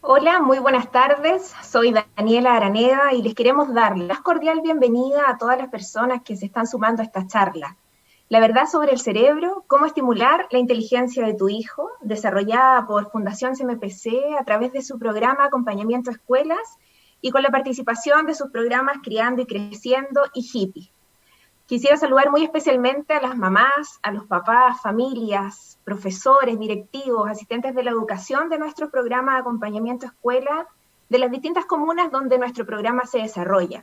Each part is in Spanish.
Hola, muy buenas tardes. Soy Daniela Araneda y les queremos dar la más cordial bienvenida a todas las personas que se están sumando a esta charla. La verdad sobre el cerebro, cómo estimular la inteligencia de tu hijo, desarrollada por Fundación CMPC a través de su programa Acompañamiento a Escuelas y con la participación de sus programas Criando y Creciendo y Hippie. Quisiera saludar muy especialmente a las mamás, a los papás, familias, profesores, directivos, asistentes de la educación de nuestro programa de acompañamiento a escuela de las distintas comunas donde nuestro programa se desarrolla.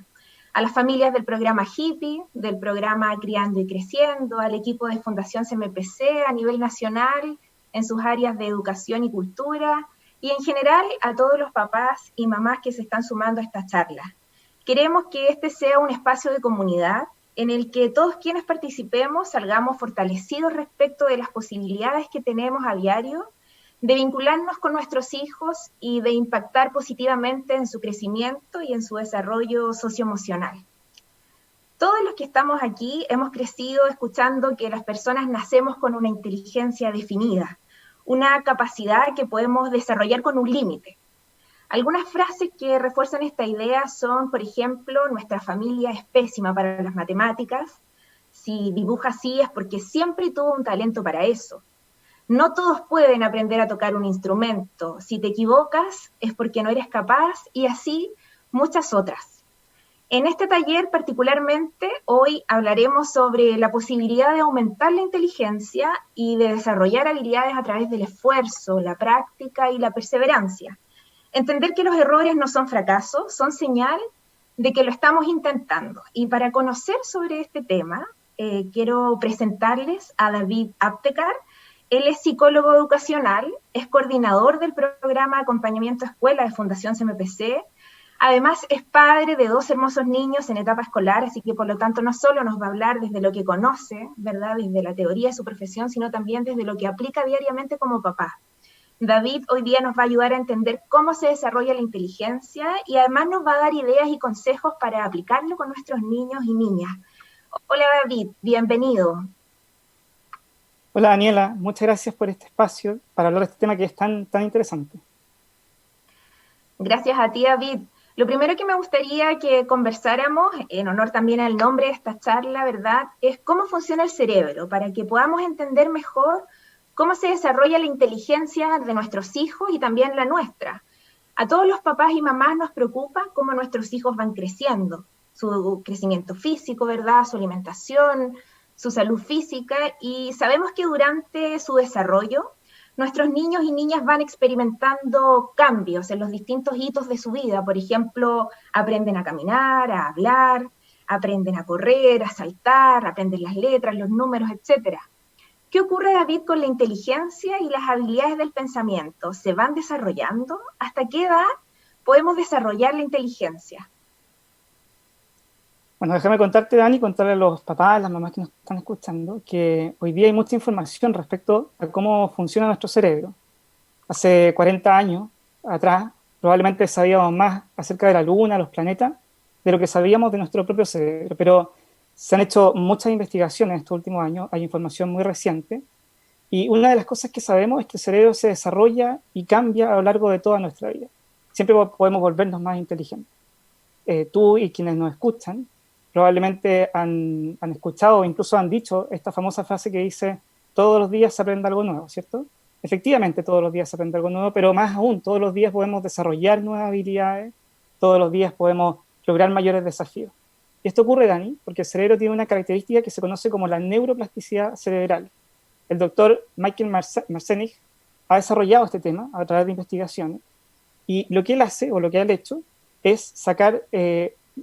A las familias del programa Hippie, del programa Criando y Creciendo, al equipo de Fundación CMPC a nivel nacional, en sus áreas de educación y cultura, y en general a todos los papás y mamás que se están sumando a esta charla. Queremos que este sea un espacio de comunidad en el que todos quienes participemos salgamos fortalecidos respecto de las posibilidades que tenemos a diario de vincularnos con nuestros hijos y de impactar positivamente en su crecimiento y en su desarrollo socioemocional. Todos los que estamos aquí hemos crecido escuchando que las personas nacemos con una inteligencia definida, una capacidad que podemos desarrollar con un límite. Algunas frases que refuerzan esta idea son, por ejemplo, nuestra familia es pésima para las matemáticas, si dibuja así es porque siempre tuvo un talento para eso. No todos pueden aprender a tocar un instrumento, si te equivocas es porque no eres capaz y así muchas otras. En este taller particularmente hoy hablaremos sobre la posibilidad de aumentar la inteligencia y de desarrollar habilidades a través del esfuerzo, la práctica y la perseverancia. Entender que los errores no son fracasos, son señal de que lo estamos intentando. Y para conocer sobre este tema, quiero presentarles a David Aptecar. Él es psicólogo educacional, es coordinador del programa Acompañamiento a Escuela de Fundación CMPC. Además, es padre de dos hermosos niños en etapa escolar, así que por lo tanto no solo nos va a hablar desde lo que conoce, ¿verdad? Desde la teoría de su profesión, sino también desde lo que aplica diariamente como papá. David hoy día nos va a ayudar a entender cómo se desarrolla la inteligencia y además nos va a dar ideas y consejos para aplicarlo con nuestros niños y niñas. Hola David, bienvenido. Hola Daniela, muchas gracias por este espacio para hablar de este tema que es tan interesante. Gracias a ti David. Lo primero que me gustaría que conversáramos, en honor también al nombre de esta charla, ¿verdad? Es cómo funciona el cerebro, para que podamos entender mejor cómo se desarrolla la inteligencia de nuestros hijos y también la nuestra. A todos los papás y mamás nos preocupa cómo nuestros hijos van creciendo, su crecimiento físico, ¿verdad? Su alimentación, su salud física, y sabemos que durante su desarrollo nuestros niños y niñas van experimentando cambios en los distintos hitos de su vida. Por ejemplo, aprenden a caminar, a hablar, aprenden a correr, a saltar, aprenden las letras, los números, etcétera. ¿Qué ocurre, David, con la inteligencia y las habilidades del pensamiento? ¿Se van desarrollando? ¿Hasta qué edad podemos desarrollar la inteligencia? Bueno, déjame contarte, Dani, contarle a los papás, a las mamás que nos están escuchando, que hoy día hay mucha información respecto a cómo funciona nuestro cerebro. Hace 40 años atrás, probablemente sabíamos más acerca de la Luna, los planetas, de lo que sabíamos de nuestro propio cerebro, pero se han hecho muchas investigaciones en estos últimos años, hay información muy reciente, y una de las cosas que sabemos es que el cerebro se desarrolla y cambia a lo largo de toda nuestra vida. Siempre podemos volvernos más inteligentes. Tú y quienes nos escuchan probablemente han escuchado o incluso han dicho esta famosa frase que dice todos los días se aprende algo nuevo, ¿cierto? Efectivamente todos los días se aprende algo nuevo, pero más aún, todos los días podemos desarrollar nuevas habilidades, todos los días podemos lograr mayores desafíos. Y esto ocurre, Dani, porque el cerebro tiene una característica que se conoce como la neuroplasticidad cerebral. El doctor Michael Marcenich ha desarrollado este tema a través de investigaciones y lo que él hace o lo que él ha hecho es sacar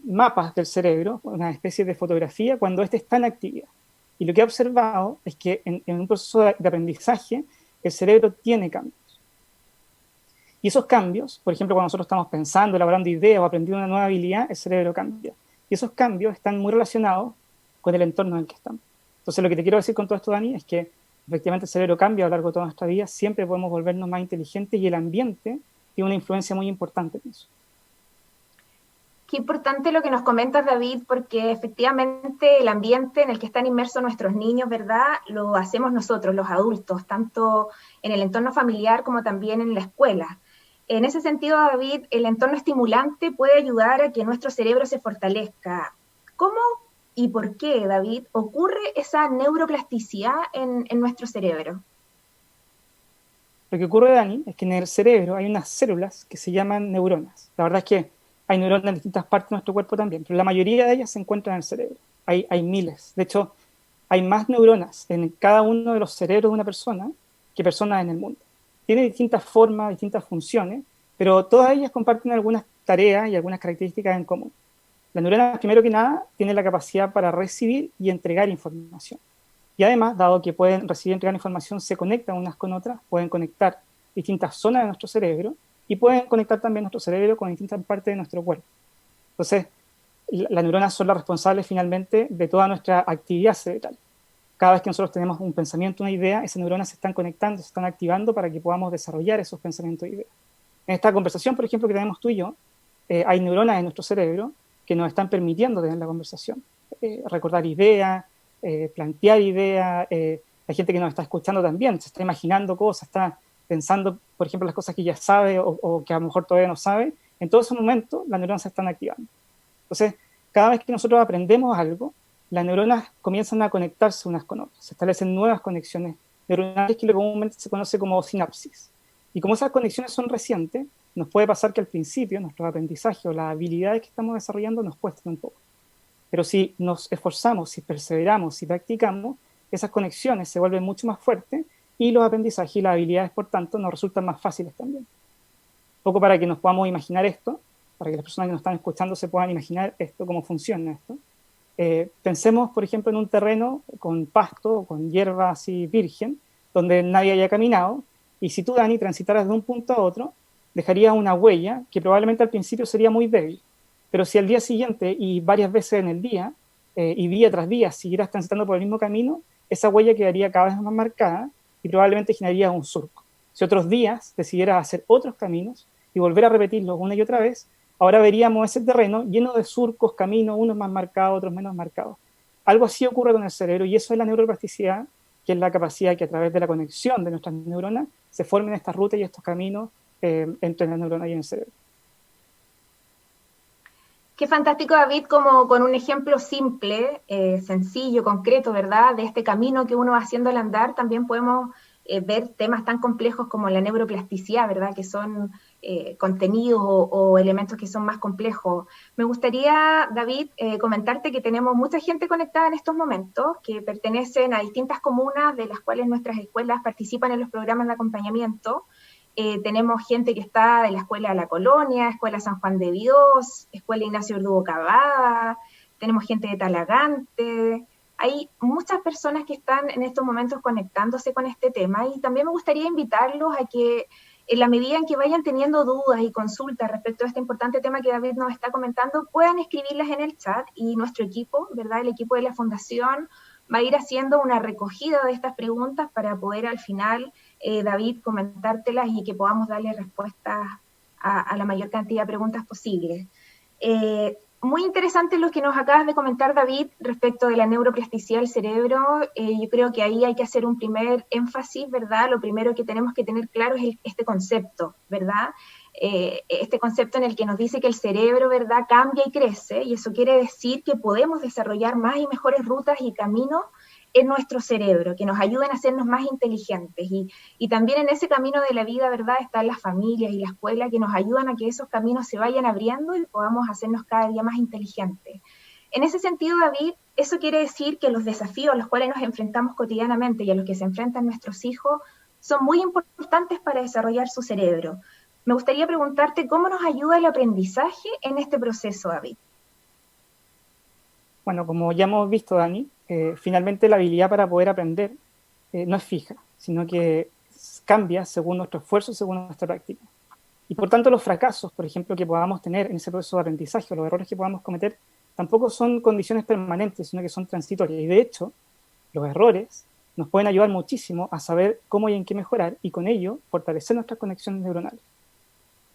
mapas del cerebro, una especie de fotografía cuando éste está en actividad. Y lo que ha observado es que en un proceso de aprendizaje el cerebro tiene cambios. Y esos cambios, por ejemplo, cuando nosotros estamos pensando, elaborando ideas o aprendiendo una nueva habilidad, el cerebro cambia. Y esos cambios están muy relacionados con el entorno en el que estamos. Entonces, lo que te quiero decir con todo esto, Dani, es que efectivamente el cerebro cambia a lo largo de toda nuestra vida, siempre podemos volvernos más inteligentes y el ambiente tiene una influencia muy importante en eso. Qué importante lo que nos comentas, David, porque efectivamente el ambiente en el que están inmersos nuestros niños, ¿verdad? Lo hacemos nosotros, los adultos, tanto en el entorno familiar como también en la escuela. En ese sentido, David, el entorno estimulante puede ayudar a que nuestro cerebro se fortalezca. ¿Cómo y por qué, David, ocurre esa neuroplasticidad en nuestro cerebro? Lo que ocurre, Dani, es que en el cerebro hay unas células que se llaman neuronas. La verdad es que hay neuronas en distintas partes de nuestro cuerpo también, pero la mayoría de ellas se encuentran en el cerebro. Hay miles. De hecho, hay más neuronas en cada uno de los cerebros de una persona que personas en el mundo. Tiene distintas formas, distintas funciones, pero todas ellas comparten algunas tareas y algunas características en común. Las neuronas, primero que nada, tienen la capacidad para recibir y entregar información. Y además, dado que pueden recibir y entregar información, se conectan unas con otras, pueden conectar distintas zonas de nuestro cerebro y pueden conectar también nuestro cerebro con distintas partes de nuestro cuerpo. Entonces, las neuronas son las responsables finalmente de toda nuestra actividad cerebral. Cada vez que nosotros tenemos un pensamiento, una idea, esas neuronas se están conectando, se están activando para que podamos desarrollar esos pensamientos e ideas. En esta conversación, por ejemplo, que tenemos tú y yo, hay neuronas en nuestro cerebro que nos están permitiendo tener la conversación, recordar ideas, plantear ideas, hay gente que nos está escuchando también, se está imaginando cosas, está pensando, por ejemplo, las cosas que ya sabe o que a lo mejor todavía no sabe. En todo ese momento, las neuronas se están activando. Entonces, cada vez que nosotros aprendemos algo, las neuronas comienzan a conectarse unas con otras, se establecen nuevas conexiones neuronales que comúnmente se conoce como sinapsis. Y como esas conexiones son recientes, nos puede pasar que al principio nuestros aprendizajes o las habilidades que estamos desarrollando nos cuestan un poco. Pero si nos esforzamos, si perseveramos, si practicamos, esas conexiones se vuelven mucho más fuertes y los aprendizajes y las habilidades, por tanto, nos resultan más fáciles también. Un poco para que nos podamos imaginar esto, para que las personas que nos están escuchando se puedan imaginar esto, cómo funciona esto. Pensemos, por ejemplo, en un terreno con pasto, con hierba así virgen, donde nadie haya caminado, y si tú, Dani, transitaras de un punto a otro, dejarías una huella que probablemente al principio sería muy débil, pero si al día siguiente y varias veces en el día, y día tras día, siguieras transitando por el mismo camino, esa huella quedaría cada vez más marcada y probablemente generaría un surco. Si otros días decidieras hacer otros caminos y volver a repetirlos una y otra vez, ahora veríamos ese terreno lleno de surcos, caminos, unos más marcados, otros menos marcados. Algo así ocurre con el cerebro y eso es la neuroplasticidad, que es la capacidad que a través de la conexión de nuestras neuronas se formen estas rutas y estos caminos entre las neuronas y el cerebro. Qué fantástico, David, como con un ejemplo simple, sencillo, concreto, ¿verdad? De este camino que uno va haciendo al andar, también podemos ver temas tan complejos como la neuroplasticidad, ¿verdad? Que son contenidos o elementos que son más complejos. Me gustaría, David, comentarte que tenemos mucha gente conectada en estos momentos, que pertenecen a distintas comunas, de las cuales nuestras escuelas participan en los programas de acompañamiento. Tenemos gente que está de la Escuela La Colonia, Escuela San Juan de Dios, Escuela Ignacio Verdugo Cavada, tenemos gente de Talagante. Hay muchas personas que están en estos momentos conectándose con este tema y también me gustaría invitarlos a que en la medida en que vayan teniendo dudas y consultas respecto a este importante tema que David nos está comentando, puedan escribirlas en el chat y nuestro equipo, ¿verdad? El equipo de la Fundación va a ir haciendo una recogida de estas preguntas para poder al final, David, comentártelas y que podamos darle respuestas a la mayor cantidad de preguntas posibles. Muy interesante lo que nos acabas de comentar, David, respecto de la neuroplasticidad del cerebro. Yo creo que ahí hay que hacer un primer énfasis, ¿verdad? Lo primero que tenemos que tener claro es este concepto, ¿verdad? Este concepto en el que nos dice que el cerebro, ¿verdad?, cambia y crece, y eso quiere decir que podemos desarrollar más y mejores rutas y caminos en nuestro cerebro, que nos ayuden a hacernos más inteligentes. Y también en ese camino de la vida, ¿verdad?, están las familias y la escuela que nos ayudan a que esos caminos se vayan abriendo y podamos hacernos cada día más inteligentes. En ese sentido, David, eso quiere decir que los desafíos a los cuales nos enfrentamos cotidianamente y a los que se enfrentan nuestros hijos son muy importantes para desarrollar su cerebro. Me gustaría preguntarte cómo nos ayuda el aprendizaje en este proceso, David. Bueno, como ya hemos visto, Dani, finalmente la habilidad para poder aprender no es fija, sino que cambia según nuestro esfuerzo, según nuestra práctica. Y por tanto los fracasos, por ejemplo, que podamos tener en ese proceso de aprendizaje, o los errores que podamos cometer, tampoco son condiciones permanentes, sino que son transitorias. Y de hecho, los errores nos pueden ayudar muchísimo a saber cómo y en qué mejorar, y con ello fortalecer nuestras conexiones neuronales.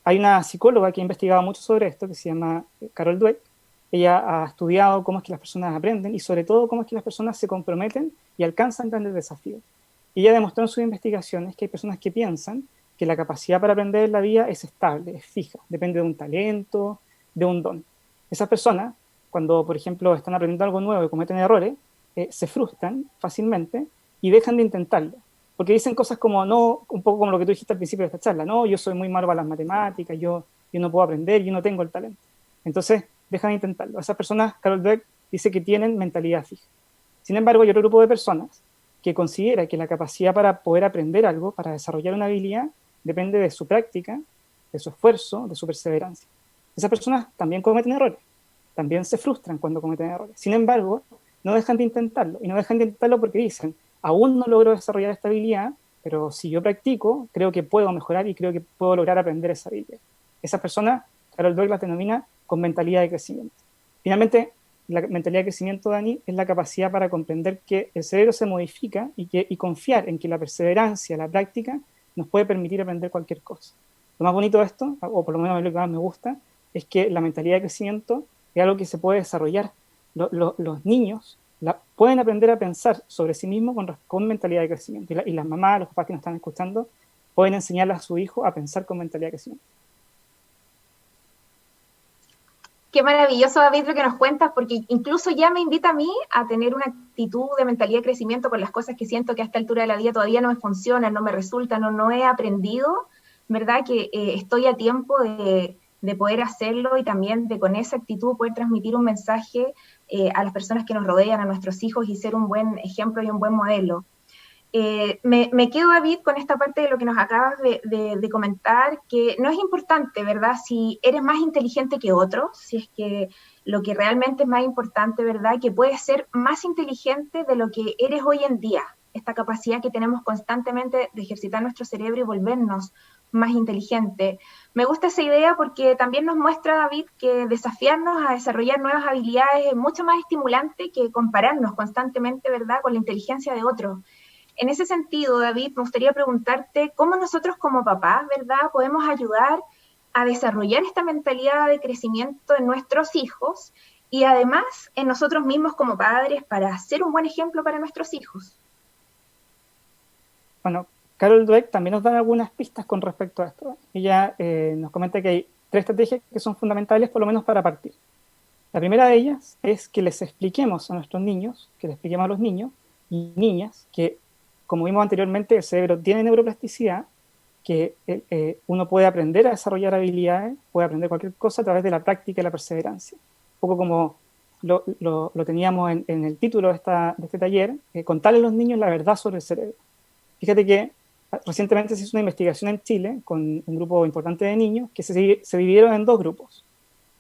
Hay una psicóloga que ha investigado mucho sobre esto, que se llama Carol Dweck. Ella ha estudiado cómo es que las personas aprenden y sobre todo cómo es que las personas se comprometen y alcanzan grandes desafíos. Y ella demostró en sus investigaciones que hay personas que piensan que la capacidad para aprender en la vida es estable, es fija, depende de un talento, de un don. Esas personas, cuando, por ejemplo, están aprendiendo algo nuevo y cometen errores, se frustran fácilmente y dejan de intentarlo. Porque dicen cosas como, no, un poco como lo que tú dijiste al principio de esta charla, no, yo soy muy malo para las matemáticas, yo no puedo aprender, yo no tengo el talento. Entonces, dejan de intentarlo. Esas personas, Carol Dweck dice que tienen mentalidad fija. Sin embargo, hay otro grupo de personas que considera que la capacidad para poder aprender algo, para desarrollar una habilidad, depende de su práctica, de su esfuerzo, de su perseverancia. Esas personas también cometen errores, también se frustran cuando cometen errores. Sin embargo, no dejan de intentarlo, y no dejan de intentarlo porque dicen, aún no logro desarrollar esta habilidad, pero si yo practico, creo que puedo mejorar y creo que puedo lograr aprender esa habilidad. Esas personas, Carol Dweck las denomina con mentalidad de crecimiento. Finalmente, la mentalidad de crecimiento, Dani, es la capacidad para comprender que el cerebro se modifica y confiar en que la perseverancia, la práctica, nos puede permitir aprender cualquier cosa. Lo más bonito de esto, o por lo menos lo que más me gusta, es que la mentalidad de crecimiento es algo que se puede desarrollar. Los niños pueden aprender a pensar sobre sí mismos con mentalidad de crecimiento. Y las mamás, los papás que nos están escuchando, pueden enseñarle a su hijo a pensar con mentalidad de crecimiento. Qué maravilloso, David, lo que nos cuentas, porque incluso ya me invita a mí a tener una actitud de mentalidad de crecimiento con las cosas que siento que a esta altura de la vida todavía no me funcionan, no me resultan, no he aprendido, ¿verdad? Que estoy a tiempo de poder hacerlo y también de con esa actitud poder transmitir un mensaje a las personas que nos rodean, a nuestros hijos y ser un buen ejemplo y un buen modelo. Me quedo, David, con esta parte de lo que nos acabas de comentar, que no es importante, ¿verdad? Si eres más inteligente que otros, si es que lo que realmente es más importante, ¿verdad? Que puedes ser más inteligente de lo que eres hoy en día. Esta capacidad que tenemos constantemente de ejercitar nuestro cerebro y volvernos más inteligentes. Me gusta esa idea porque también nos muestra, David, que desafiarnos a desarrollar nuevas habilidades es mucho más estimulante que compararnos constantemente, ¿verdad?, con la inteligencia de otros. En ese sentido, David, me gustaría preguntarte cómo nosotros como papás, ¿verdad?, podemos ayudar a desarrollar esta mentalidad de crecimiento en nuestros hijos y además en nosotros mismos como padres para ser un buen ejemplo para nuestros hijos. Bueno, Carol Dweck también nos da algunas pistas con respecto a esto. Ella nos comenta que hay 3 estrategias que son fundamentales, por lo menos para partir. La primera de ellas es que les expliquemos a nuestros niños, que les expliquemos a los niños y niñas que, como vimos anteriormente, el cerebro tiene neuroplasticidad, que uno puede aprender a desarrollar habilidades, puede aprender cualquier cosa a través de la práctica y la perseverancia. Un poco como lo teníamos en el título de este taller, contarle a los niños la verdad sobre el cerebro. Fíjate que recientemente se hizo una investigación en Chile con un grupo importante de niños que se dividieron en 2 grupos.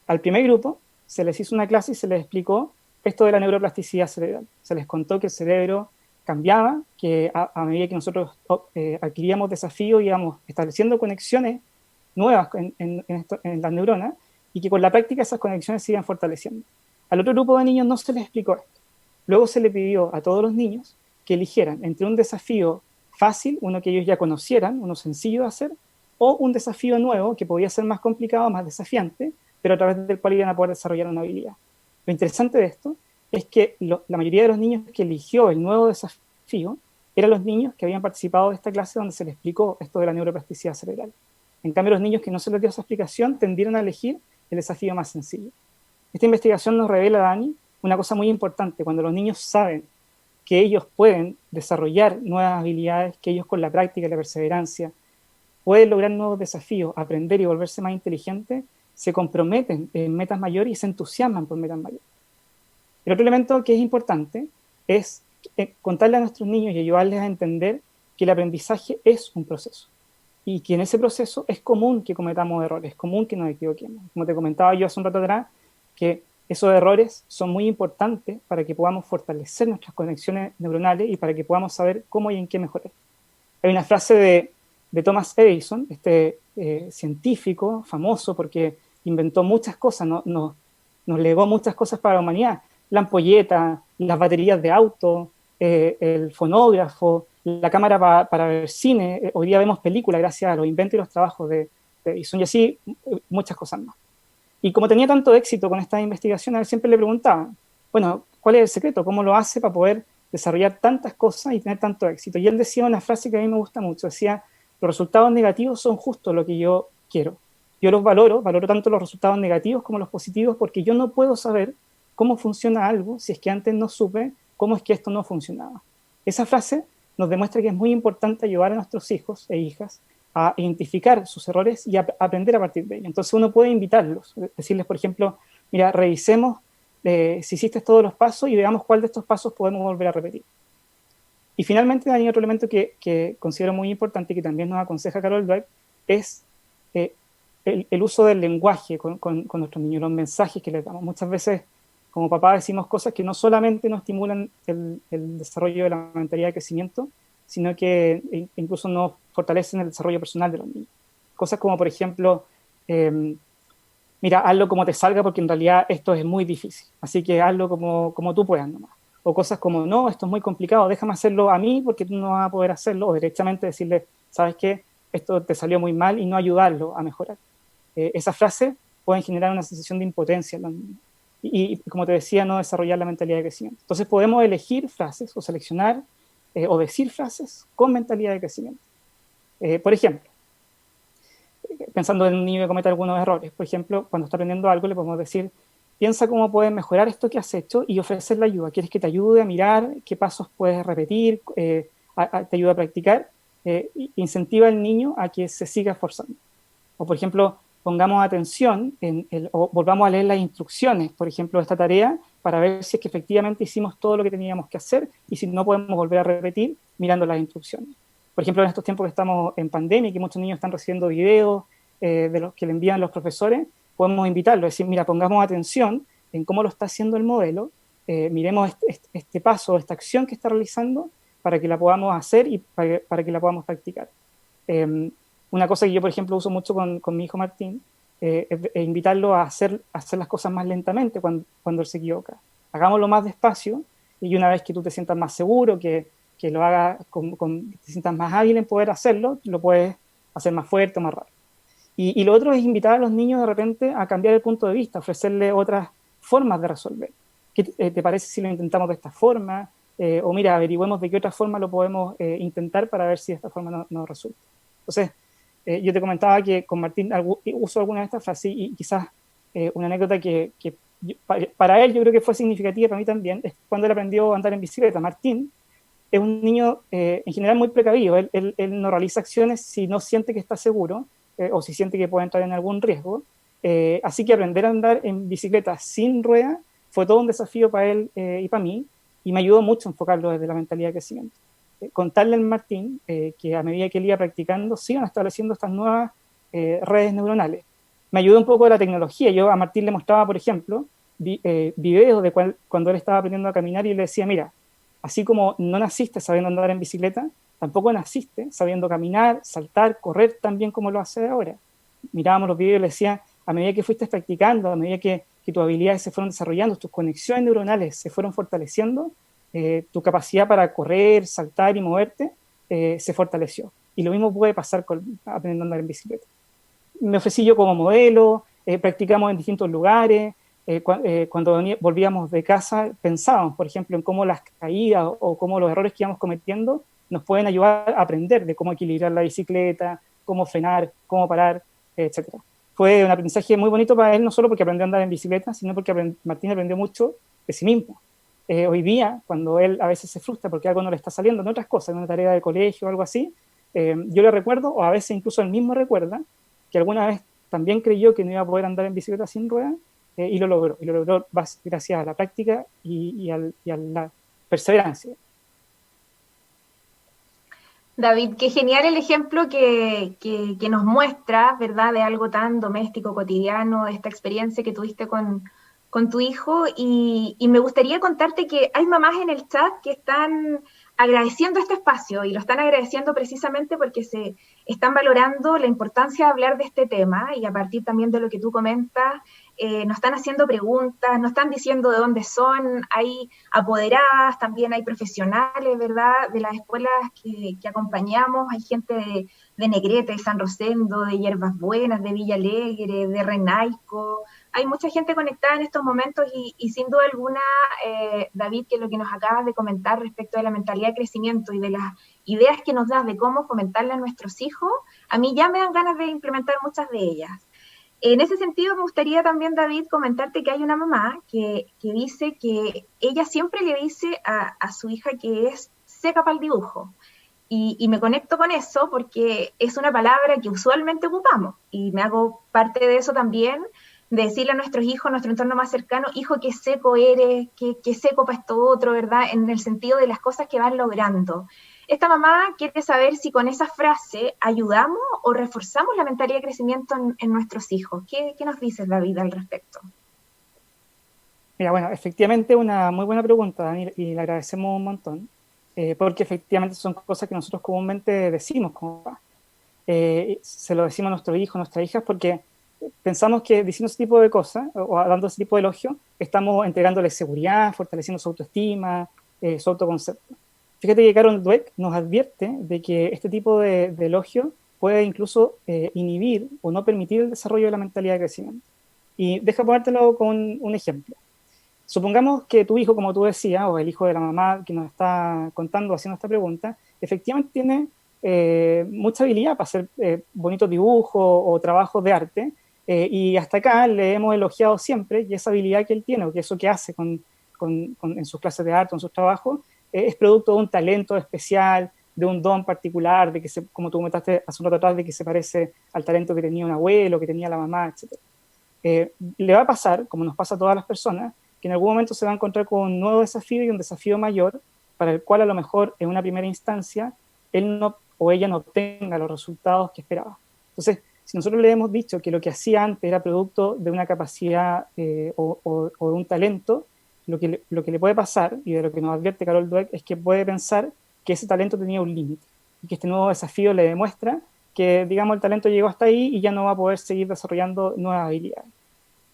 Al primer grupo se les hizo una clase y se les explicó esto de la neuroplasticidad cerebral. Se les contó que el cerebro cambiaba, que a medida que nosotros adquiríamos desafíos íbamos estableciendo conexiones nuevas en las neuronas y que con la práctica esas conexiones se iban fortaleciendo. Al otro grupo de niños no se les explicó esto. Luego se le pidió a todos los niños que eligieran entre un desafío fácil, uno que ellos ya conocieran, uno sencillo de hacer, o un desafío nuevo que podía ser más complicado, más desafiante, pero a través del cual iban a poder desarrollar una habilidad. Lo interesante de esto es que la mayoría de los niños que eligió el nuevo desafío eran los niños que habían participado de esta clase donde se les explicó esto de la neuroplasticidad cerebral. En cambio, los niños que no se les dio esa explicación tendieron a elegir el desafío más sencillo. Esta investigación nos revela, Dani, una cosa muy importante. Cuando los niños saben que ellos pueden desarrollar nuevas habilidades, que ellos con la práctica y la perseverancia pueden lograr nuevos desafíos, aprender y volverse más inteligentes, se comprometen en metas mayores y se entusiasman por metas mayores. El otro elemento que es importante es contarle a nuestros niños y ayudarles a entender que el aprendizaje es un proceso y que en ese proceso es común que cometamos errores, es común que nos equivoquemos. Como te comentaba yo hace un rato atrás, que esos errores son muy importantes para que podamos fortalecer nuestras conexiones neuronales y para que podamos saber cómo y en qué mejorar. Hay una frase de Thomas Edison, científico famoso porque inventó muchas cosas, nos legó muchas cosas para la humanidad, la ampolleta, las baterías de auto, el fonógrafo, la cámara para ver cine. Hoy día vemos películas gracias a los inventos y los trabajos de Edison y así muchas cosas más. Y como tenía tanto éxito con estas investigaciones, siempre le preguntaba, bueno, ¿cuál es el secreto? ¿Cómo lo hace para poder desarrollar tantas cosas y tener tanto éxito? Y él decía una frase que a mí me gusta mucho, decía, los resultados negativos son justo lo que yo quiero. Yo los valoro tanto los resultados negativos como los positivos, porque yo no puedo saber cómo funciona algo si es que antes no supe cómo es que esto no funcionaba. Esa frase nos demuestra que es muy importante ayudar a nuestros hijos e hijas a identificar sus errores y a aprender a partir de ellos. Entonces uno puede invitarlos, decirles, por ejemplo, mira, revisemos si hiciste todos los pasos y veamos cuál de estos pasos podemos volver a repetir. Y finalmente hay otro elemento que considero muy importante y que también nos aconseja Carol Dweck, es el uso del lenguaje con nuestros niños, los mensajes que les damos. Muchas veces como papá decimos cosas que no solamente nos estimulan el desarrollo de la mentalidad de crecimiento, sino que incluso nos fortalecen el desarrollo personal de los niños. Cosas como, por ejemplo, mira, hazlo como te salga porque en realidad esto es muy difícil, así que hazlo como tú puedas nomás. O cosas como, no, esto es muy complicado, déjame hacerlo a mí porque tú no vas a poder hacerlo, o directamente decirle, ¿sabes qué? Esto te salió muy mal y no ayudarlo a mejorar. Esas frases pueden generar una sensación de impotencia en los niños. Y como te decía, no desarrollar la mentalidad de crecimiento. Entonces podemos elegir frases o seleccionar o decir frases con mentalidad de crecimiento. Por ejemplo, pensando en un niño que comete algunos errores, por ejemplo, cuando está aprendiendo algo le podemos decir, piensa cómo puedes mejorar esto que has hecho y ofrecerle ayuda. ¿Quieres que te ayude a mirar qué pasos puedes repetir? Te ayuda a practicar. Incentiva al niño a que se siga esforzando. O por ejemplo, pongamos atención o volvamos a leer las instrucciones, por ejemplo, de esta tarea, para ver si es que efectivamente hicimos todo lo que teníamos que hacer y si no podemos volver a repetir mirando las instrucciones. Por ejemplo, en estos tiempos que estamos en pandemia y que muchos niños están recibiendo videos de los que le envían los profesores, podemos invitarlos, decir, mira, pongamos atención en cómo lo está haciendo el modelo, miremos este paso, esta acción que está realizando para que la podamos hacer y para que la podamos practicar. Una cosa que yo, por ejemplo, uso mucho con mi hijo Martín es invitarlo a hacer las cosas más lentamente cuando él se equivoca. Hagámoslo más despacio y una vez que tú te sientas más seguro, que lo hagas, que te sientas más hábil en poder hacerlo, lo puedes hacer más fuerte, más rápido. Y lo otro es invitar a los niños de repente a cambiar el punto de vista, ofrecerle otras formas de resolver. ¿Qué te parece si lo intentamos de esta forma? O mira, averigüemos de qué otra forma lo podemos intentar para ver si de esta forma no resulta. Entonces, yo te comentaba que con Martín uso alguna de estas frases y quizás una anécdota que para él yo creo que fue significativa, para mí también, es cuando él aprendió a andar en bicicleta. Martín es un niño en general muy precavido, él no realiza acciones si no siente que está seguro o si siente que puede entrar en algún riesgo, así que aprender a andar en bicicleta sin rueda fue todo un desafío para él y para mí, y me ayudó mucho a enfocarlo desde la mentalidad de crecimiento. Contarle al Martín que a medida que él iba practicando, se iban estableciendo estas nuevas redes neuronales. Me ayudó un poco la tecnología. Yo a Martín le mostraba, por ejemplo, videos de cuando él estaba aprendiendo a caminar y le decía, mira, así como no naciste sabiendo andar en bicicleta, tampoco naciste sabiendo caminar, saltar, correr tan bien como lo hace ahora. Mirábamos los videos y le decía, a medida que fuiste practicando, a medida que tus habilidades se fueron desarrollando, tus conexiones neuronales se fueron fortaleciendo, tu capacidad para correr, saltar y moverte se fortaleció. Y lo mismo puede pasar aprendiendo a andar en bicicleta. Me ofrecí yo como modelo, practicamos en distintos lugares, cuando volvíamos de casa pensábamos, por ejemplo, en cómo las caídas o cómo los errores que íbamos cometiendo nos pueden ayudar a aprender de cómo equilibrar la bicicleta, cómo frenar, cómo parar, etc. Fue un aprendizaje muy bonito para él, no solo porque aprendió a andar en bicicleta, sino porque Martín aprendió mucho de sí mismo. Hoy día, cuando él a veces se frustra porque algo no le está saliendo en otras cosas, en una tarea de colegio o algo así, yo le recuerdo, o a veces incluso él mismo recuerda, que alguna vez también creyó que no iba a poder andar en bicicleta sin ruedas, y lo logró. Y lo logró gracias a la práctica y a la perseverancia. David, qué genial el ejemplo que nos muestra, ¿verdad?, de algo tan doméstico, cotidiano, de esta experiencia que tuviste con tu hijo. Y me gustaría contarte que hay mamás en el chat que están agradeciendo este espacio y lo están agradeciendo precisamente porque se están valorando la importancia de hablar de este tema y a partir también de lo que tú comentas, nos están haciendo preguntas, nos están diciendo de dónde son, hay apoderadas, también hay profesionales, ¿verdad?, de las escuelas que acompañamos, hay gente de Negrete, de San Rosendo, de Hierbas Buenas, de Villa Alegre, de Renaico. Hay mucha gente conectada en estos momentos y sin duda alguna, David, que lo que nos acabas de comentar respecto de la mentalidad de crecimiento y de las ideas que nos das de cómo fomentarle a nuestros hijos, a mí ya me dan ganas de implementar muchas de ellas. En ese sentido, me gustaría también, David, comentarte que hay una mamá que dice que ella siempre le dice a su hija que es seca para el dibujo. Y me conecto con eso porque es una palabra que usualmente ocupamos y me hago parte de eso también, de decirle a nuestros hijos, a nuestro entorno más cercano, hijo, qué seco eres, qué seco para esto otro, ¿verdad? En el sentido de las cosas que van logrando. Esta mamá quiere saber si con esa frase ayudamos o reforzamos la mentalidad de crecimiento en nuestros hijos. ¿Qué nos dices, David, al respecto? Mira, bueno, efectivamente una muy buena pregunta, Dani, y le agradecemos un montón, porque efectivamente son cosas que nosotros comúnmente decimos como papás. Se lo decimos a nuestros hijos, a nuestras hijas, porque pensamos que diciendo ese tipo de cosas o dando ese tipo de elogio, estamos entregándoles seguridad, fortaleciendo su autoestima, su autoconcepto. Fíjate que Carol Dweck nos advierte de que este tipo de elogio puede incluso inhibir o no permitir el desarrollo de la mentalidad de crecimiento. Y deja ponértelo con un ejemplo. Supongamos que tu hijo, como tú decías, o el hijo de la mamá que nos está contando, haciendo esta pregunta, efectivamente tiene mucha habilidad para hacer bonitos dibujos o trabajos de arte, y hasta acá le hemos elogiado siempre que esa habilidad que él tiene, o que eso que hace en sus clases de arte, en sus trabajos, es producto de un talento especial, de un don particular, de que como tú comentaste hace un rato atrás, de que se parece al talento que tenía un abuelo, que tenía la mamá, etc. Le va a pasar, como nos pasa a todas las personas, que en algún momento se va a encontrar con un nuevo desafío y un desafío mayor, para el cual a lo mejor en una primera instancia él no, o ella no obtenga los resultados que esperaba. Entonces, si nosotros le hemos dicho que lo que hacía antes era producto de una capacidad o de un talento, lo que le puede pasar, y de lo que nos advierte Carol Dweck, es que puede pensar que ese talento tenía un límite, y que este nuevo desafío le demuestra que, digamos, el talento llegó hasta ahí y ya no va a poder seguir desarrollando nuevas habilidades.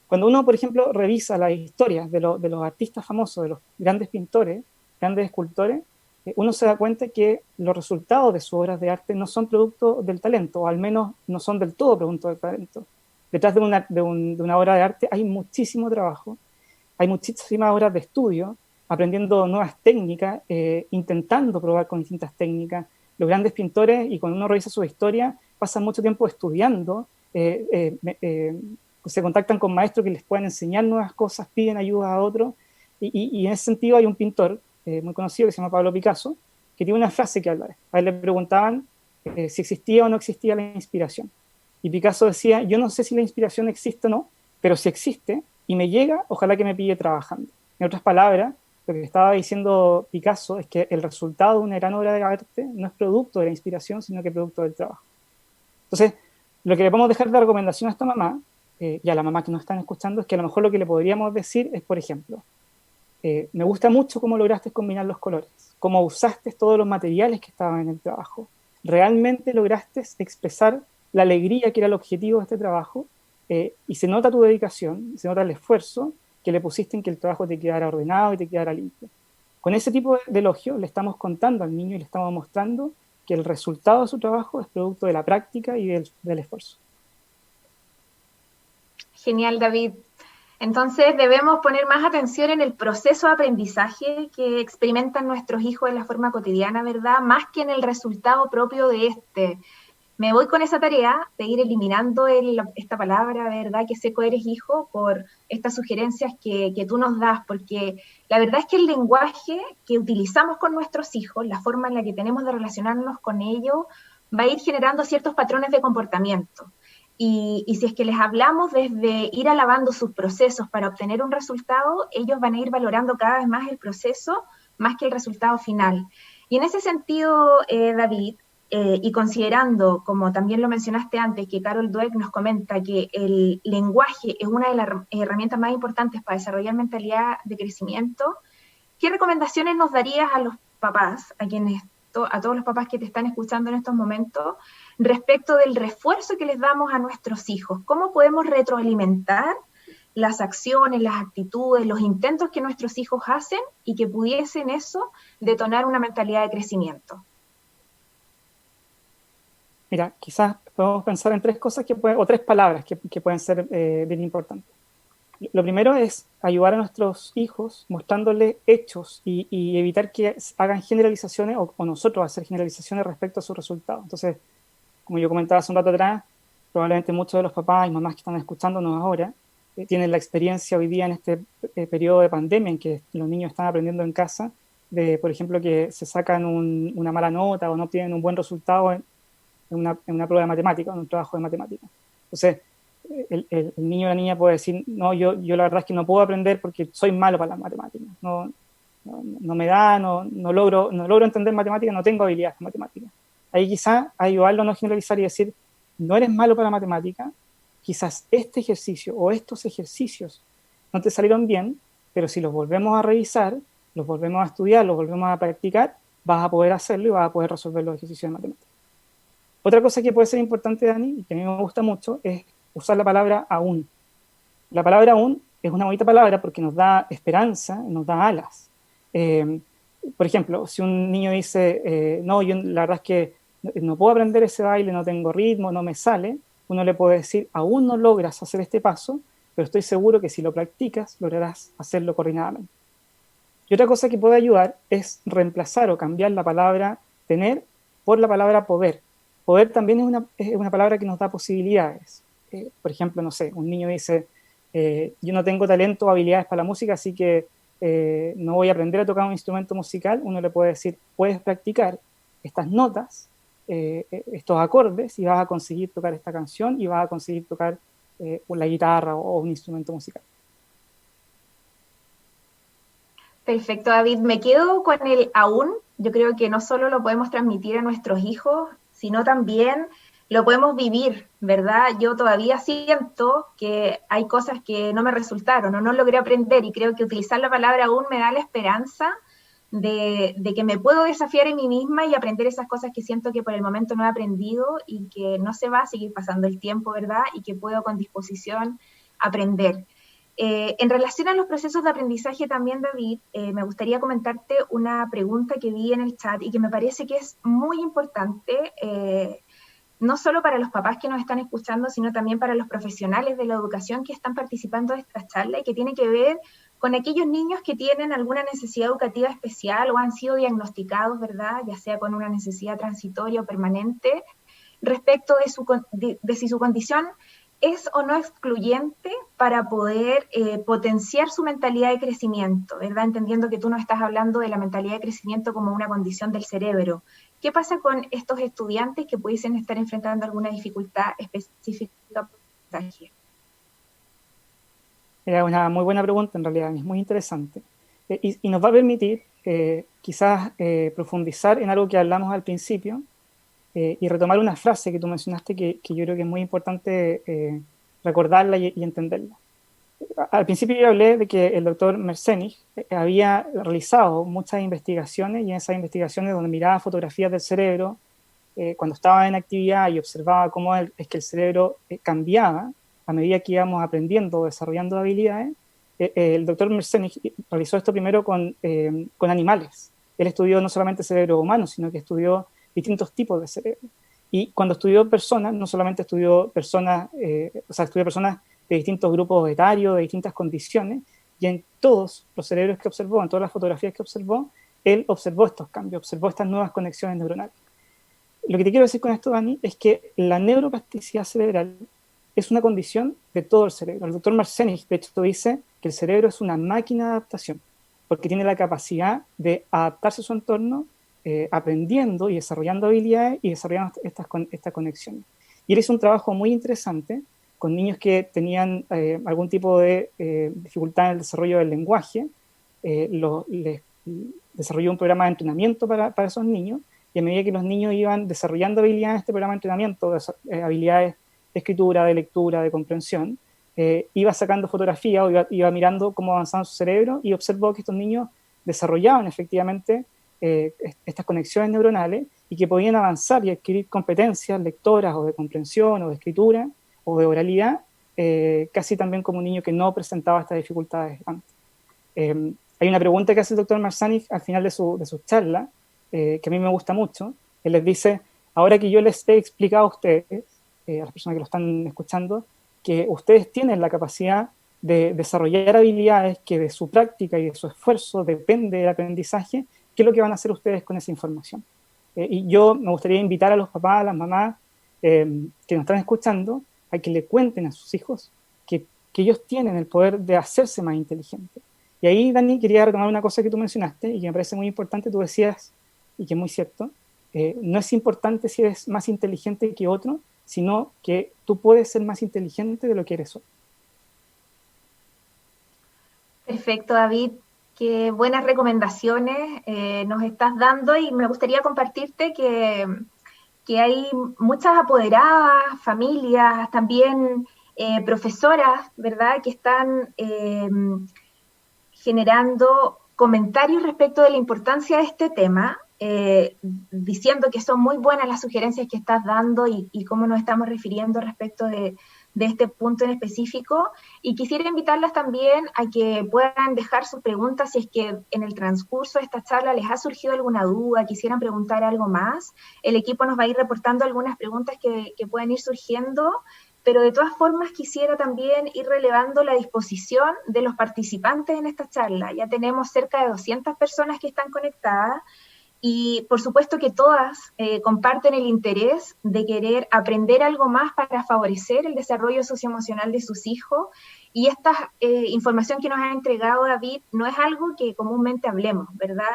Cuando uno, por ejemplo, revisa las historias de los artistas famosos, de los grandes pintores, grandes escultores, uno se da cuenta que los resultados de sus obras de arte no son producto del talento, o al menos no son del todo producto del talento. Detrás de una obra de arte hay muchísimo trabajo, hay muchísimas horas de estudio, aprendiendo nuevas técnicas, intentando probar con distintas técnicas. Los grandes pintores, y cuando uno revisa su historia, pasan mucho tiempo estudiando, se contactan con maestros que les pueden enseñar nuevas cosas, piden ayuda a otros, y en ese sentido hay un pintor muy conocido que se llama Pablo Picasso, que tiene una frase que habla. A él le preguntaban si existía o no existía la inspiración. Y Picasso decía, yo no sé si la inspiración existe o no, pero si existe y me llega, ojalá que me pille trabajando. En otras palabras, lo que estaba diciendo Picasso es que el resultado de una gran obra de arte no es producto de la inspiración, sino que es producto del trabajo. Entonces, lo que le podemos dejar de recomendación a esta mamá, y a la mamá que nos están escuchando, es que a lo mejor lo que le podríamos decir es, por ejemplo, me gusta mucho cómo lograste combinar los colores, cómo usaste todos los materiales que estaban en el trabajo. Realmente lograste expresar la alegría que era el objetivo de este trabajo, y se nota tu dedicación, se nota el esfuerzo que le pusiste en que el trabajo te quedara ordenado y te quedara limpio. Con ese tipo de elogio le estamos contando al niño y le estamos mostrando que el resultado de su trabajo es producto de la práctica y del esfuerzo. Genial, David. Entonces debemos poner más atención en el proceso de aprendizaje que experimentan nuestros hijos en la forma cotidiana, ¿verdad? Más que en el resultado propio de este. Me voy con esa tarea de ir eliminando esta palabra, ¿verdad? Que seco eres hijo, por estas sugerencias que tú nos das, porque la verdad es que el lenguaje que utilizamos con nuestros hijos, la forma en la que tenemos de relacionarnos con ellos, va a ir generando ciertos patrones de comportamiento. Y si es que les hablamos desde ir alabando sus procesos para obtener un resultado, ellos van a ir valorando cada vez más el proceso más que el resultado final. Y en ese sentido, David, y considerando, como también lo mencionaste antes, que Carol Dweck nos comenta que el lenguaje es una de las herramientas más importantes para desarrollar mentalidad de crecimiento, ¿qué recomendaciones nos darías a los papás, a todos los papás que te están escuchando en estos momentos, respecto del refuerzo que les damos a nuestros hijos? ¿Cómo podemos retroalimentar las acciones, las actitudes, los intentos que nuestros hijos hacen y que pudiesen eso detonar una mentalidad de crecimiento? Mira, quizás podemos pensar en tres cosas o tres palabras que pueden ser bien importantes. Lo primero es ayudar a nuestros hijos mostrándoles hechos y evitar que hagan generalizaciones o nosotros hacer generalizaciones respecto a sus resultados. Entonces, como yo comentaba hace un rato atrás, probablemente muchos de los papás y mamás que están escuchándonos ahora tienen la experiencia hoy día en este periodo de pandemia en que los niños están aprendiendo en casa, de, por ejemplo, que se sacan una mala nota o no obtienen un buen resultado en una prueba de matemática, en un trabajo de matemática. Entonces, el niño o la niña puede decir, no, yo la verdad es que no puedo aprender porque soy malo para las matemáticas, no me da, no logro entender matemáticas, no tengo habilidades en matemáticas. Ahí quizás ayudarlo a no generalizar y decir, no eres malo para matemática, quizás este ejercicio o estos ejercicios no te salieron bien, pero si los volvemos a revisar, los volvemos a estudiar, los volvemos a practicar, vas a poder hacerlo y vas a poder resolver los ejercicios de matemáticas. Otra cosa que puede ser importante, Dani, y que a mí me gusta mucho, es usar la palabra aún. La palabra aún es una bonita palabra porque nos da esperanza, nos da alas. Por ejemplo, si un niño dice, no, yo la verdad es que no puedo aprender ese baile, no tengo ritmo, no me sale, uno le puede decir, aún no logras hacer este paso, pero estoy seguro que si lo practicas, lograrás hacerlo coordinadamente. Y otra cosa que puede ayudar es reemplazar o cambiar la palabra tener por la palabra poder. Poder también es una palabra que nos da posibilidades. Por ejemplo, no sé, un niño dice, yo no tengo talento o habilidades para la música, así que no voy a aprender a tocar un instrumento musical. Uno le puede decir, puedes practicar estas notas, estos acordes, y vas a conseguir tocar esta canción y vas a conseguir tocar la guitarra o un instrumento musical. Perfecto, David. Me quedo con el aún. Yo creo que no solo lo podemos transmitir a nuestros hijos, sino también lo podemos vivir, ¿verdad? Yo todavía siento que hay cosas que no me resultaron o no logré aprender y creo que utilizar la palabra aún me da la esperanza de que me puedo desafiar en mí misma y aprender esas cosas que siento que por el momento no he aprendido y que no se va a seguir pasando el tiempo, ¿verdad? Y que puedo con disposición aprender. En relación a los procesos de aprendizaje también, David, me gustaría comentarte una pregunta que vi en el chat y que me parece que es muy importante, no solo para los papás que nos están escuchando, sino también para los profesionales de la educación que están participando de esta charla y que tiene que ver con aquellos niños que tienen alguna necesidad educativa especial o han sido diagnosticados, ¿verdad? Ya sea con una necesidad transitoria o permanente, respecto de si su condición es o no excluyente para poder potenciar su mentalidad de crecimiento, ¿verdad? Entendiendo que tú no estás hablando de la mentalidad de crecimiento como una condición del cerebro. ¿Qué pasa con estos estudiantes que pudiesen estar enfrentando alguna dificultad específica? Era una muy buena pregunta, en realidad, es muy interesante. Y nos va a permitir quizás profundizar en algo que hablamos al principio, y retomar una frase que tú mencionaste que yo creo que es muy importante recordarla y entenderla. Al principio yo hablé de que el doctor Merzenich había realizado muchas investigaciones y en esas investigaciones donde miraba fotografías del cerebro cuando estaba en actividad y observaba cómo es que el cerebro cambiaba a medida que íbamos aprendiendo o desarrollando habilidades. El doctor Merzenich realizó esto primero con animales. Él estudió no solamente cerebro humano, sino que estudió distintos tipos de cerebro. Y cuando estudió personas, no solamente estudió personas, estudió personas de distintos grupos etarios, de distintas condiciones, y en todos los cerebros que observó, en todas las fotografías que observó, él observó estos cambios, observó estas nuevas conexiones neuronales. Lo que te quiero decir con esto, Dani, es que la neuroplasticidad cerebral es una condición de todo el cerebro. El doctor Merzenich, de hecho, dice que el cerebro es una máquina de adaptación, porque tiene la capacidad de adaptarse a su entorno aprendiendo y desarrollando habilidades y desarrollando estas conexiones. Y él hizo un trabajo muy interesante con niños que tenían algún tipo de dificultad en el desarrollo del lenguaje. Les desarrolló un programa de entrenamiento para esos niños, y a medida que los niños iban desarrollando habilidades en este programa de entrenamiento, habilidades de escritura, de lectura, de comprensión, iba sacando fotografías o iba mirando cómo avanzaba su cerebro y observó que estos niños desarrollaban efectivamente estas conexiones neuronales y que podían avanzar y adquirir competencias lectoras o de comprensión o de escritura o de oralidad, casi también como un niño que no presentaba estas dificultades antes. Hay una pregunta que hace el doctor Merzenich al final de su charla, que a mí me gusta mucho. Él les dice, ahora que yo les he explicado a ustedes, a las personas que lo están escuchando, que ustedes tienen la capacidad de desarrollar habilidades que de su práctica y de su esfuerzo depende el aprendizaje, ¿qué es lo que van a hacer ustedes con esa información? Y yo me gustaría invitar a los papás, a las mamás que nos están escuchando, a que le cuenten a sus hijos que ellos tienen el poder de hacerse más inteligentes. Y ahí, Dani, quería retomar una cosa que tú mencionaste y que me parece muy importante. Tú decías, y que es muy cierto, no es importante si eres más inteligente que otro, sino que tú puedes ser más inteligente de lo que eres hoy. Perfecto, David. Qué buenas recomendaciones nos estás dando y me gustaría compartirte que hay muchas apoderadas, familias, también profesoras, ¿verdad?, que están generando comentarios respecto de la importancia de este tema, diciendo que son muy buenas las sugerencias que estás dando y cómo nos estamos refiriendo respecto de este punto en específico, y quisiera invitarlas también a que puedan dejar sus preguntas si es que en el transcurso de esta charla les ha surgido alguna duda, quisieran preguntar algo más. El equipo nos va a ir reportando algunas preguntas que pueden ir surgiendo, pero de todas formas quisiera también ir relevando la disposición de los participantes en esta charla. Ya tenemos cerca de 200 personas que están conectadas, y por supuesto que todas comparten el interés de querer aprender algo más para favorecer el desarrollo socioemocional de sus hijos, y esta información que nos ha entregado David no es algo que comúnmente hablemos, ¿verdad?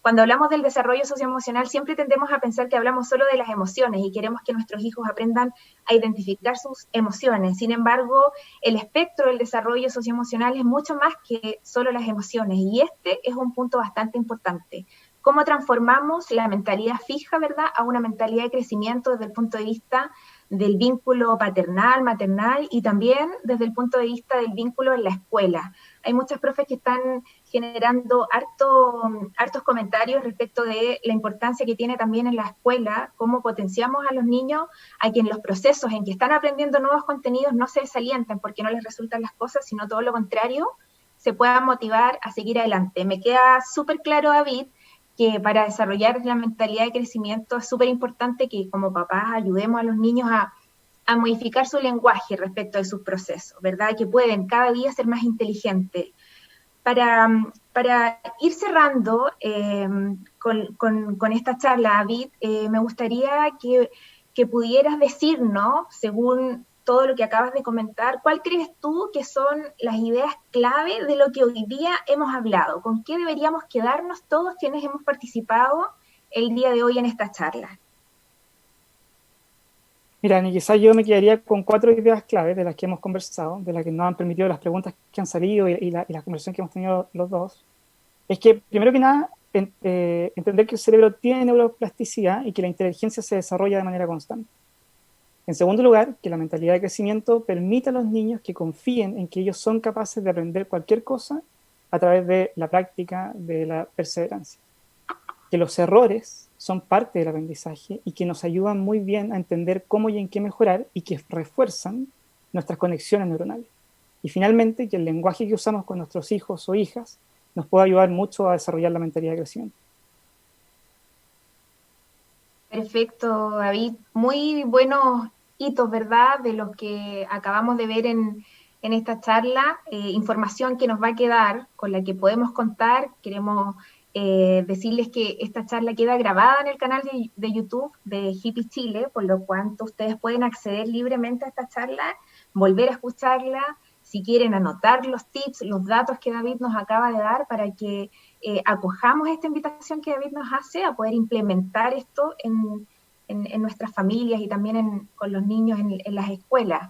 Cuando hablamos del desarrollo socioemocional siempre tendemos a pensar que hablamos solo de las emociones y queremos que nuestros hijos aprendan a identificar sus emociones. Sin embargo, el espectro del desarrollo socioemocional es mucho más que solo las emociones, y este es un punto bastante importante. Cómo transformamos la mentalidad fija, ¿verdad?, a una mentalidad de crecimiento desde el punto de vista del vínculo paternal, maternal, y también desde el punto de vista del vínculo en la escuela. Hay muchas profes que están generando hartos comentarios respecto de la importancia que tiene también en la escuela, cómo potenciamos a los niños a que en los procesos en que están aprendiendo nuevos contenidos no se desalienten porque no les resultan las cosas, sino todo lo contrario, se puedan motivar a seguir adelante. Me queda súper claro, David, que para desarrollar la mentalidad de crecimiento es súper importante que como papás ayudemos a los niños a modificar su lenguaje respecto de sus procesos, ¿verdad? Que pueden cada día ser más inteligentes. Para ir cerrando con esta charla, David, me gustaría que pudieras decirnos, según todo lo que acabas de comentar, ¿cuál crees tú que son las ideas clave de lo que hoy día hemos hablado? ¿Con qué deberíamos quedarnos todos quienes hemos participado el día de hoy en esta charla? Mira, ni quizás yo me quedaría con 4 ideas claves de las que hemos conversado, de las que nos han permitido las preguntas que han salido y la conversación que hemos tenido los dos. Es que, primero que nada, entender que el cerebro tiene neuroplasticidad y que la inteligencia se desarrolla de manera constante. En segundo lugar, que la mentalidad de crecimiento permite a los niños que confíen en que ellos son capaces de aprender cualquier cosa a través de la práctica, de la perseverancia. Que los errores son parte del aprendizaje y que nos ayudan muy bien a entender cómo y en qué mejorar y que refuerzan nuestras conexiones neuronales. Y finalmente, que el lenguaje que usamos con nuestros hijos o hijas nos puede ayudar mucho a desarrollar la mentalidad de crecimiento. Perfecto, David. Muy buenos hitos, ¿verdad?, de los que acabamos de ver en esta charla. Información que nos va a quedar, con la que podemos contar. Queremos decirles que esta charla queda grabada en el canal de YouTube de Hippie Chile, por lo cual ustedes pueden acceder libremente a esta charla, volver a escucharla, si quieren anotar los tips, los datos que David nos acaba de dar para que acojamos esta invitación que David nos hace a poder implementar esto en nuestras familias y también con los niños en las escuelas.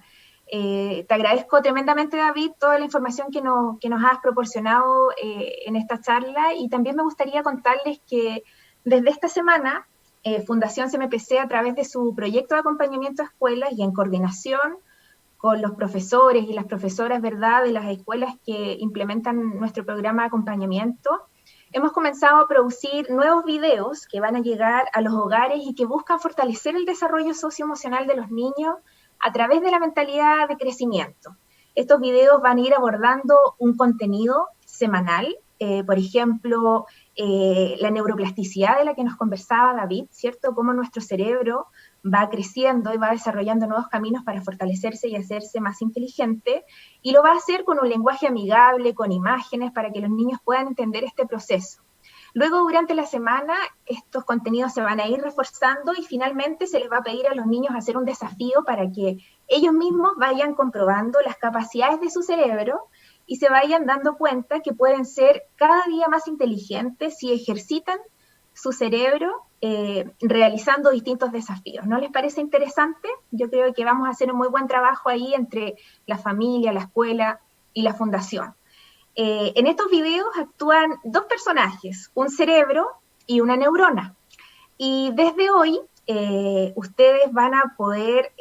Te agradezco tremendamente, David, toda la información que nos has proporcionado en esta charla, y también me gustaría contarles que desde esta semana Fundación CMPC, a través de su proyecto de acompañamiento a escuelas y en coordinación con los profesores y las profesoras, ¿verdad?, de las escuelas que implementan nuestro programa de acompañamiento, hemos comenzado a producir nuevos videos que van a llegar a los hogares y que buscan fortalecer el desarrollo socioemocional de los niños a través de la mentalidad de crecimiento. Estos videos van a ir abordando un contenido semanal por ejemplo, la neuroplasticidad de la que nos conversaba David, ¿cierto? Cómo nuestro cerebro va creciendo y va desarrollando nuevos caminos para fortalecerse y hacerse más inteligente, y lo va a hacer con un lenguaje amigable, con imágenes, para que los niños puedan entender este proceso. Luego, durante la semana, estos contenidos se van a ir reforzando y finalmente se les va a pedir a los niños hacer un desafío para que ellos mismos vayan comprobando las capacidades de su cerebro y se vayan dando cuenta que pueden ser cada día más inteligentes si ejercitan su cerebro realizando distintos desafíos. ¿No les parece interesante? Yo creo que vamos a hacer un muy buen trabajo ahí entre la familia, la escuela y la fundación. En estos videos actúan dos personajes, un cerebro y una neurona. Y desde hoy ustedes van a poder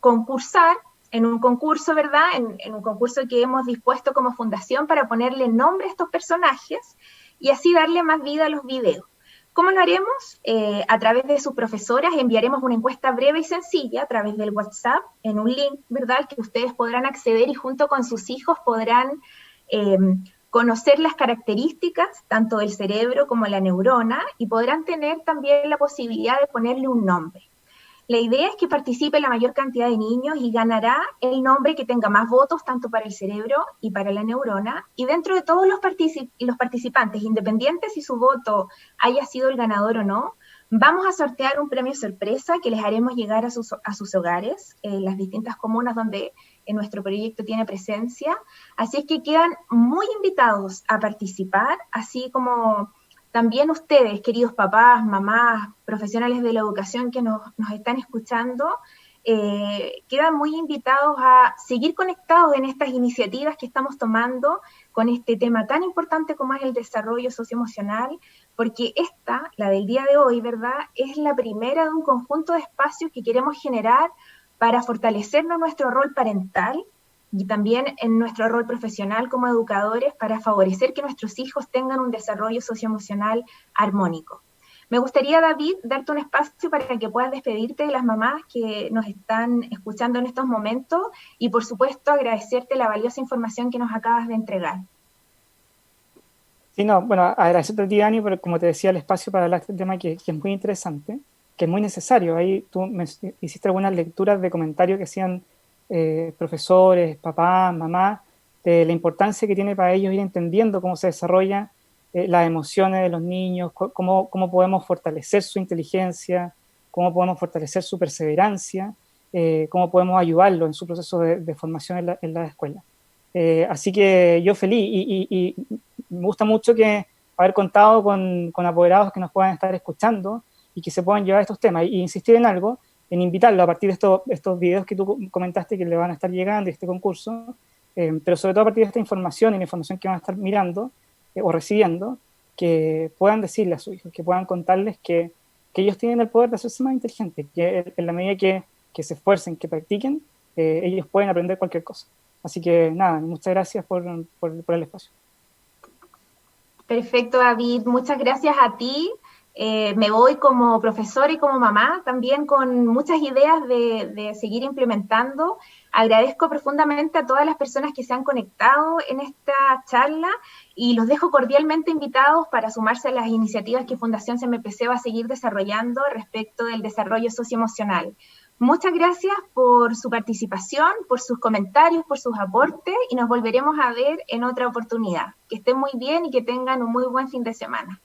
concursar en un concurso, ¿verdad? En un concurso que hemos dispuesto como fundación para ponerle nombre a estos personajes y así darle más vida a los videos. ¿Cómo lo haremos? A través de sus profesoras enviaremos una encuesta breve y sencilla a través del WhatsApp en un link, ¿verdad? Que ustedes podrán acceder y junto con sus hijos podrán conocer las características tanto del cerebro como la neurona y podrán tener también la posibilidad de ponerle un nombre. La idea es que participe la mayor cantidad de niños y ganará el nombre que tenga más votos tanto para el cerebro y para la neurona. Y dentro de todos los participantes, independientes si su voto haya sido el ganador o no, vamos a sortear un premio sorpresa que les haremos llegar a sus hogares, en las distintas comunas donde nuestro proyecto tiene presencia. Así es que quedan muy invitados a participar, así como también ustedes, queridos papás, mamás, profesionales de la educación que nos están escuchando, quedan muy invitados a seguir conectados en estas iniciativas que estamos tomando con este tema tan importante como es el desarrollo socioemocional, porque esta, la del día de hoy, ¿verdad?, es la primera de un conjunto de espacios que queremos generar para fortalecernos nuestro rol parental y también en nuestro rol profesional como educadores para favorecer que nuestros hijos tengan un desarrollo socioemocional armónico. Me gustaría, David, darte un espacio para que puedas despedirte de las mamás que nos están escuchando en estos momentos y, por supuesto, agradecerte la valiosa información que nos acabas de entregar. Sí, no, bueno, agradecerte a ti, Dani, por, como te decía, el espacio para hablar de este tema que es muy interesante, que es muy necesario. Ahí tú me hiciste algunas lecturas de comentarios que hacían profesores, papás, mamás, de la importancia que tiene para ellos ir entendiendo cómo se desarrollan las emociones de los niños, cómo podemos fortalecer su inteligencia, cómo podemos fortalecer su perseverancia, cómo podemos ayudarlo en su proceso de formación en la escuela. Así que yo feliz y me gusta mucho que haber contado con apoderados que nos puedan estar escuchando y que se puedan llevar estos temas. Y insistir en algo, en invitarlo a partir de estos videos que tú comentaste que le van a estar llegando, este concurso, pero sobre todo a partir de esta información y la información que van a estar mirando o recibiendo, que puedan decirle a sus hijos, que puedan contarles que ellos tienen el poder de hacerse más inteligentes, que en la medida que se esfuercen, que practiquen, ellos pueden aprender cualquier cosa. Así que nada, muchas gracias por el espacio. Perfecto, David. Muchas gracias a ti. Me voy como profesora y como mamá también con muchas ideas de seguir implementando. Agradezco profundamente a todas las personas que se han conectado en esta charla y los dejo cordialmente invitados para sumarse a las iniciativas que Fundación CMPC va a seguir desarrollando respecto del desarrollo socioemocional. Muchas gracias por su participación, por sus comentarios, por sus aportes y nos volveremos a ver en otra oportunidad. Que estén muy bien y que tengan un muy buen fin de semana.